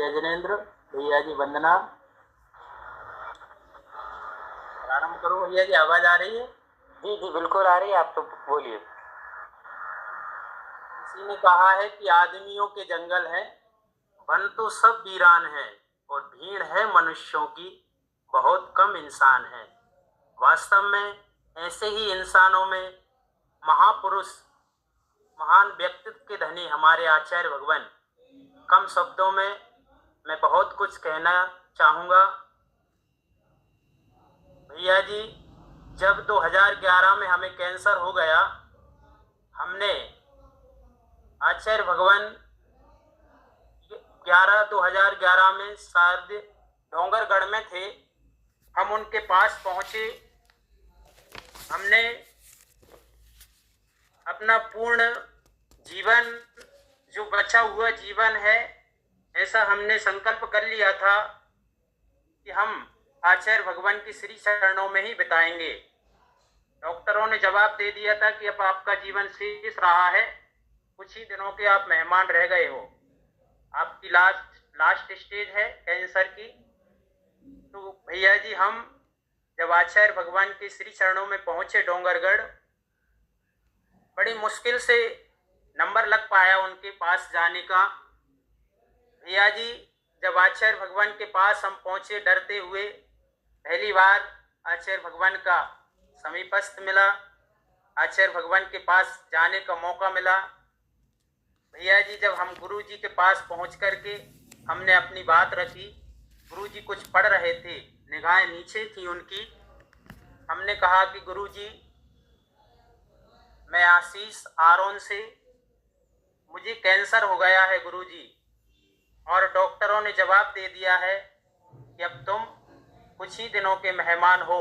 जय जिनेन्द्र। भैया जी वंदना। प्रारंभ करो भैया जी, आवाज आ रही है? जी जी बिल्कुल आ रही है, आप तो बोलिए। किसी ने कहा है कि आदमियों के जंगल है, वन तो सब वीरान है, और भीड़ है मनुष्यों की, बहुत कम इंसान है। वास्तव में ऐसे ही इंसानों में महापुरुष, महान व्यक्तित्व के धनी हमारे आचार्य भगवान। कम शब्दों में मैं बहुत कुछ कहना चाहूँगा। भैया जी, जब 2011 में हमें कैंसर हो गया, हमने आचार्य भगवान 2011 में शायद डोंगरगढ़ में थे, हम उनके पास पहुंचे। हमने अपना पूर्ण जीवन, जो बचा हुआ जीवन है, ऐसा हमने संकल्प कर लिया था कि हम आचार्य भगवान की श्री चरणों में ही बिताएंगे। डॉक्टरों ने जवाब दे दिया था कि अब आपका जीवन शेष रहा है, कुछ ही दिनों के आप मेहमान रह गए हो, आपकी लास्ट स्टेज है कैंसर की। तो भैया जी, हम जब आचार्य भगवान के श्री चरणों में पहुंचे डोंगरगढ़, बड़ी मुश्किल से नंबर लग पाया उनके पास जाने का। भैया जी, जब आचार्य भगवान के पास हम पहुंचे डरते हुए, पहली बार आचार्य भगवान का समीपस्थ मिला, आचार्य भगवान के पास जाने का मौका मिला। भैया जी, जब हम गुरु जी के पास पहुंच करके हमने अपनी बात रखी, गुरु जी कुछ पढ़ रहे थे, निगाहें नीचे थी उनकी। हमने कहा कि गुरु जी, मैं आशीष आरोन से, मुझे कैंसर हो गया है गुरु जी, और डॉक्टरों ने जवाब दे दिया है कि अब तुम कुछ ही दिनों के मेहमान हो।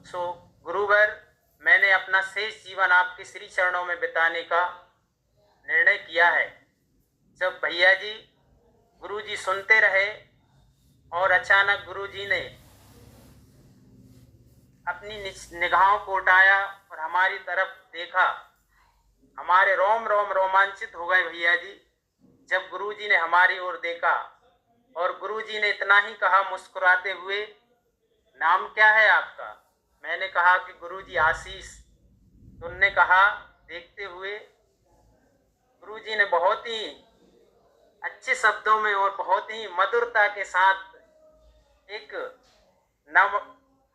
सो गुरुवर, मैंने अपना शेष जीवन आपके श्री चरणों में बिताने का निर्णय किया है। जब भैया जी गुरु जी सुनते रहे, और अचानक गुरु जी ने अपनी निगाहों को उठाया और हमारी तरफ देखा, हमारे रोम रोम रोमांचित हो गए भैया जी। जब गुरु जी ने हमारी ओर देखा, और गुरु जी ने इतना ही कहा मुस्कुराते हुए, नाम क्या है आपका? मैंने कहा कि गुरु जी आशीष। तो उन्होंने कहा देखते हुए, गुरु जी ने बहुत ही अच्छे शब्दों में और बहुत ही मधुरता के साथ एक नव,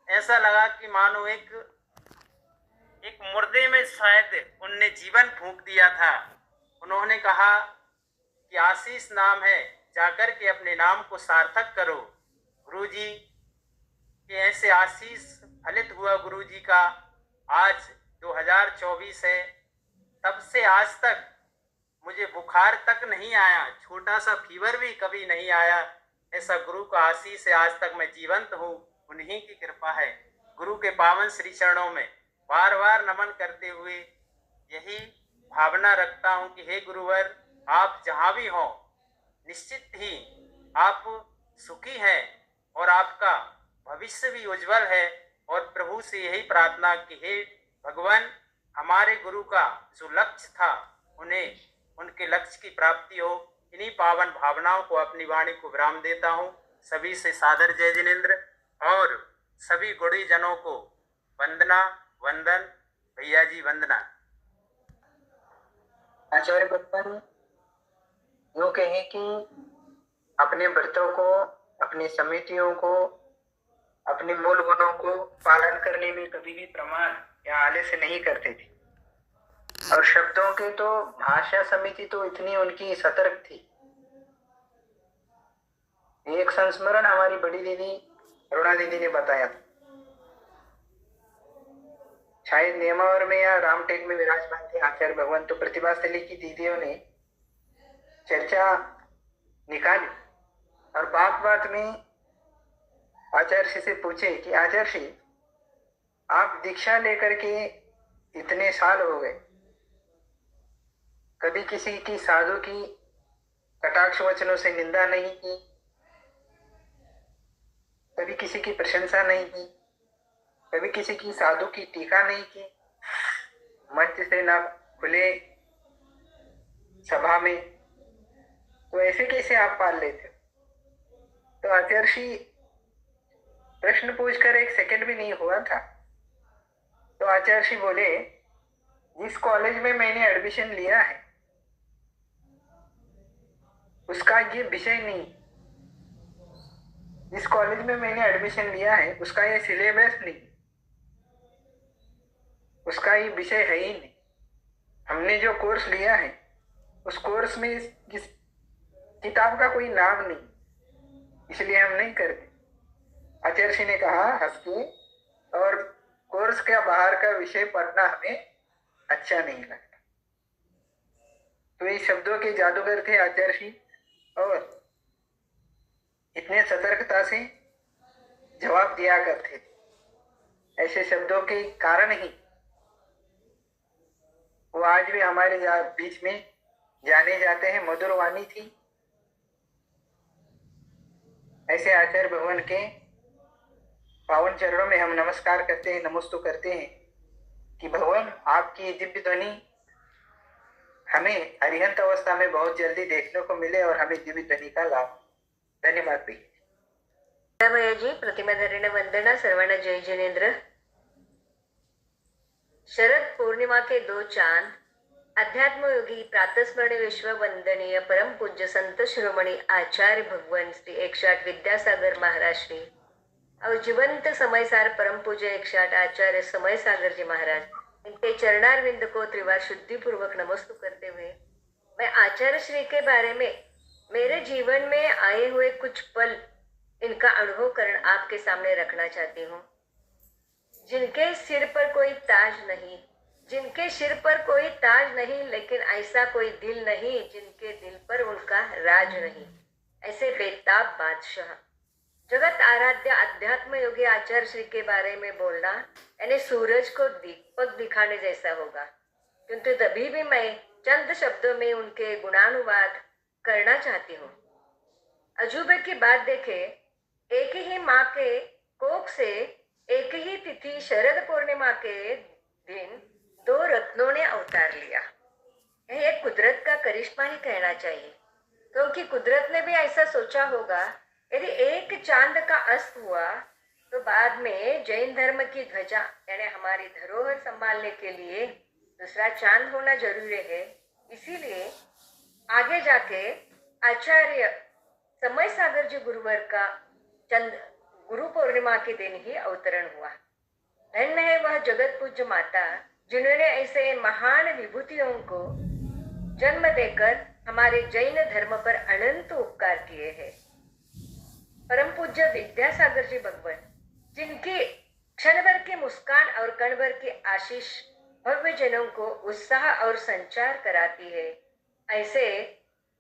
ऐसा लगा कि मानो एक मुर्दे में शायद उनने जीवन फूंक दिया था। उन्होंने कहा कि आशीष नाम है, जाकर के अपने नाम को सार्थक करो। गुरु जी के ऐसे आशीष फलित हुआ गुरु जी का। आज 2024 है, तब से आज तक मुझे बुखार तक नहीं आया, छोटा सा फीवर भी कभी नहीं आया। ऐसा गुरु का आशीष है, आज तक मैं जीवंत हूँ, उन्हीं की कृपा है। गुरु के पावन श्री चरणों में बार बार नमन करते हुए यही भावना रखता हूँ कि हे गुरुवर, आप जहाँ भी हो, निश्चित ही आप सुखी हैं और आपका भविष्य भी उज्जवल है। और प्रभु से यही प्रार्थना कि हे भगवान, हमारे गुरु का जो लक्ष्य था, उन्हें उनके लक्ष्य की प्राप्ति हो। इन्हीं पावन भावनाओं को अपनी वाणी को विराम देता हूँ। सभी से सादर जय जिनेन्द्र, और सभी गुणी जनों को वंदना, वंदन। भैया जी वंदना। आचार्य भगवान यूं कहें कि अपने व्रतों को, अपनी समितियों को, अपने मूल गुणों को पालन करने में कभी भी प्रमाण या आलस्य नहीं करते थे। और शब्दों के तो, भाषा समिति तो इतनी उनकी सतर्क थी। एक संस्मरण हमारी बड़ी दीदी अरुणा दीदी ने बताया था, शायद नेमावर में या रामटेक में विराजमान थे आचार्य भगवान। तो प्रतिभा स्थली की दीदियों ने चर्चा निकाली, और बात बात में आचार्य से पूछे कि आचार्य, आप दीक्षा लेकर के इतने साल हो गए, कभी किसी की साधु की कटाक्ष वचनों से निंदा नहीं की, कभी किसी की प्रशंसा नहीं की, कभी किसी की साधु की टीका नहीं की, मंच से ना खुले सभा में, तो ऐसे कैसे आप पाल लेते? तो आचार्य प्रश्न पूछकर 1 सेकंड भी नहीं हुआ था, तो आचार्य बोले, जिस कॉलेज में मैंने एडमिशन लिया है उसका ये विषय नहीं, जिस कॉलेज में मैंने एडमिशन लिया है उसका ये सिलेबस नहीं, उसका ये विषय है ही नहीं। हमने जो कोर्स लिया है उस कोर्स में इस किताब का कोई नाम नहीं, इसलिए हम नहीं करते। आचार्य ने कहा हंस के, और कोर्स के बाहर का विषय पढ़ना हमें अच्छा नहीं लगता। तो ये शब्दों के जादूगर थे आचार्य, और इतने सतर्कता से जवाब दिया करते थे। ऐसे शब्दों के कारण ही वो आज भी हमारे बीच में जाने जाते हैं। मधुर वाणी थी। ऐसे आचार्य भगवान के पावन चरणों में हम नमस्कार करते हैं, नमस्तु करते हैं कि भगवान आपकी दिव्य ध्वनि हमें अरिहंत अवस्था में बहुत जल्दी देखने को मिले और हमें दिव्य ध्वनि का लाभ। धन्यवाद भैया जी। प्रतिमा धरीने वंदना, सर्वांना जय जिनेन्द्र। शरद पूर्णिमा के 2 चांद, अध्यात्म योगी प्रातस्मरणीय विश्व वंदनीय परम पूज्य संत शिरोमणि आचार्य भगवान श्री 108 विद्यासागर महाराज श्री और जीवंत समयसार परम पूज्य 108 आचार्य समय सागर जी महाराज, इनके चरणारविंद को त्रिवार शुद्धि पूर्वक नमस्तु करते हुए मैं आचार्य श्री के बारे में मेरे जीवन में आए हुए कुछ पल, इनका अनुभव करण आपके सामने रखना चाहती हूँ। जिनके सिर पर कोई ताज नहीं, जिनके सिर पर कोई ताज नहीं, लेकिन ऐसा कोई दिल नहीं जिनके दिल पर उनका राज नहीं, ऐसे बेताब बादशाह, जगत आराध्य अध्यात्म योगी आचार्य श्री के बारे में बोलना यानी सूरज को दीपक दिखाने जैसा होगा। किंतु तभी भी मैं चंद शब्दों में उनके गुणानुवाद करना चाहती हूँ। अजूबे की बात देखे, एक ही माँ के कोख से एक ही तिथि शरद पूर्णिमा के दिन 2 रत्नों ने अवतार लिया। यह एक कुदरत का करिश्मा ही कहना चाहिए, क्योंकि कुदरत ने भी ऐसा सोचा होगा, यदि एक चांद का अस्त हुआ तो बाद में जैन धर्म की ध्वजा यानी हमारी धरोहर संभालने के लिए दूसरा चांद होना जरूरी है। इसीलिए आगे जाके आचार्य समय सागर जी गुरुवर का चंद गुरु पूर्णिमा के दिन ही अवतरण हुआ। धन्य है वह जगत पूज्य माता जिन्होंने ऐसे महान विभूतियों को जन्म देकर हमारे जैन धर्म पर अनंत उपकार किए हैं। परम पूज्य विद्यासागर जी भगवान, जिनकी क्षण भर की मुस्कान और कण भर की आशीष भव्य जनों को उत्साह और संचार कराती है, ऐसे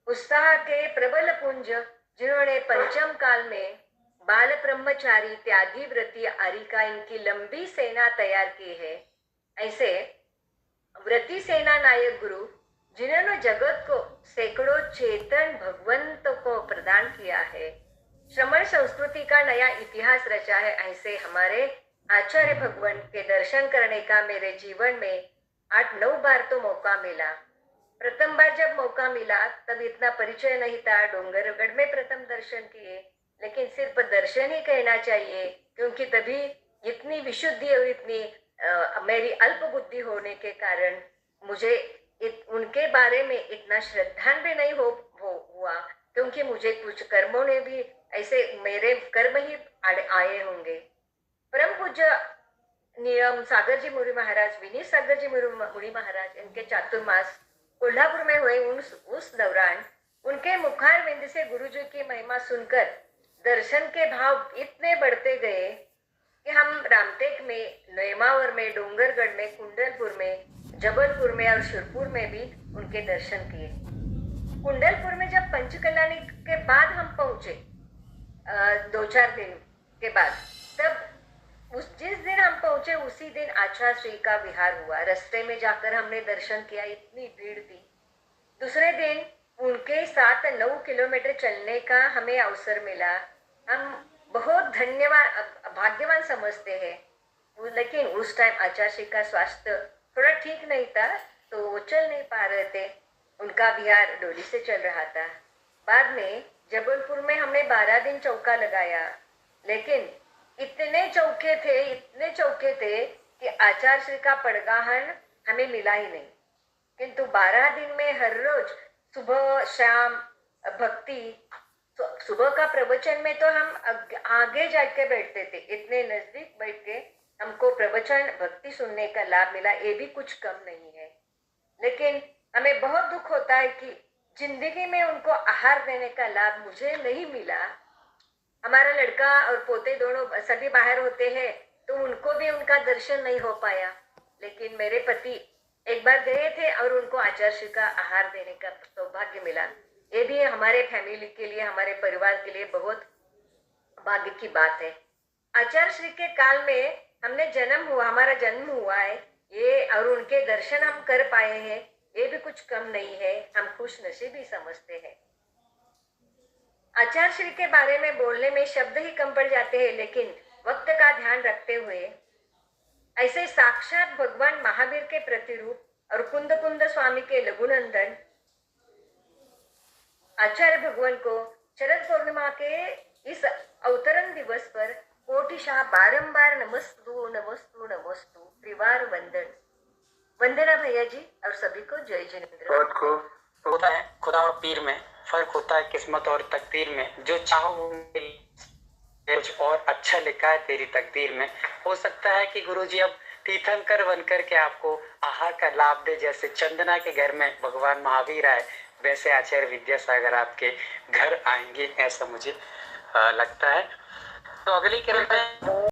उत्साह के प्रबल पुंज जिन्होंने पंचम काल में बाल ब्रह्मचारी त्यागी व्रती आरिका इनकी लंबी सेना तैयार की है, ऐसे व्रती सेना नायक गुरु जिन्होंने जगत को सैकड़ों चेतन भगवंत को प्रदान किया है, श्रमण संस्कृति का नया इतिहास रचा है, ऐसे हमारे आचार्य भगवान के दर्शन करने का मेरे जीवन में 8-9 बार तो मौका मिला। प्रथम बार जब मौका मिला तब इतना परिचय नहीं था, डोंगरगढ़ में प्रथम दर्शन किए, लेकिन सिर्फ दर्शन ही कहना चाहिए, क्योंकि तभी इतनी विशुद्धि और इतनी मेरी अल्प बुद्धि होने के कारण मुझे उनके बारे में इतना श्रद्धान भी नहीं हुआ, क्योंकि मुझे कुछ कर्मों ने भी ऐसे मेरे कर्म ही आए होंगे। परम पूज्य नियम सागर जी मुरी महाराज, विनीत सागर जी मुरी महाराज, इनके चातुर्मास कोल्हापुर में हुए उस दौरान उनके मुखारविंद से गुरु जी की महिमा सुनकर दर्शन के भाव इतने बढ़ते गए कि हम रामटेक में, नेमावर में, डोंगरगढ़ में, कुंडलपुर में, जबलपुर में और शिरपुर में भी उनके दर्शन किए। कुंडलपुर में जब पंचकल्याणी के बाद हम पहुंचे 2-4 दिन के बाद, तब जिस दिन हम पहुंचे उसी दिन आचार्य श्री का विहार हुआ। रास्ते में जाकर हमने दर्शन किया, इतनी भीड़ थी। दूसरे दिन उनके साथ 9 किलोमीटर चलने का हमें अवसर मिला। हम बहुत भाग्यवान समझते हैं, लेकिन उस टाइम आचार्य श्री का स्वास्थ्य थोड़ा ठीक नहीं था, तो वो चल नहीं पा रहे थे। उनका विहार डोली से चल रहा था। बाद में जबलपुर में हमने 12 दिन चौका लगाया, लेकिन इतने चौके थे कि आचार्य श्री का पड़गाहन हमें मिला ही नहीं। किंतु 12 दिन में हर रोज सुबह शाम भक्ति, तो सुबह का प्रवचन में तो हम आगे जाके बैठते थे, इतने नजदीक बैठ के हमको प्रवचन भक्ति सुनने का लाभ मिला, ये भी कुछ कम नहीं है। लेकिन हमें बहुत दुख होता है कि जिंदगी में उनको आहार देने का लाभ मुझे नहीं मिला। हमारा लड़का और पोते दोनों सभी बाहर होते हैं, तो उनको भी उनका दर्शन नहीं हो पाया। लेकिन मेरे पति एक बार गए थे और उनको आचार्य श्री का आहार देने का सौभाग्य मिला। ये भी हमारे फैमिली के लिए, हमारे परिवार के लिए बहुत भाग्य की बात है। आचार्य श्री के काल में हमारा जन्म हुआ है ये, और उनके दर्शन हम कर पाए हैं, ये भी कुछ कम नहीं है। हम खुश नसीबी समझते हैं। आचार्य श्री के बारे में बोलने में शब्द ही कम पड़ जाते हैं, लेकिन वक्त का ध्यान रखते हुए ऐसे साक्षात भगवान महावीर के प्रतिरूप और कुंद स्वामी के लघुनंदन आचार्य भगवान को शरद पूर्णिमा के इस अवतरण दिवस पर कोटिशाह बारंबार नमस्तु नमस्तु नमस्तु त्रिवार वंदना भैया जी और सभी को जय जिनेंद्र। बहुत खूब। होता है खुदा और पीर में फर्क होता है, किस्मत और तकदीर में। जो चाहो वो कुछ और अच्छा लिखा है तेरी तकदीर में। हो सकता है कि गुरुजी अब तीर्थंकर बनकर के आपको आहार का लाभ दे, जैसे चंदना के घर में भगवान महावीर आए, वैसे आचार्य विद्यासागर आपके घर आएंगे, ऐसा मुझे लगता है। तो अगली किरण में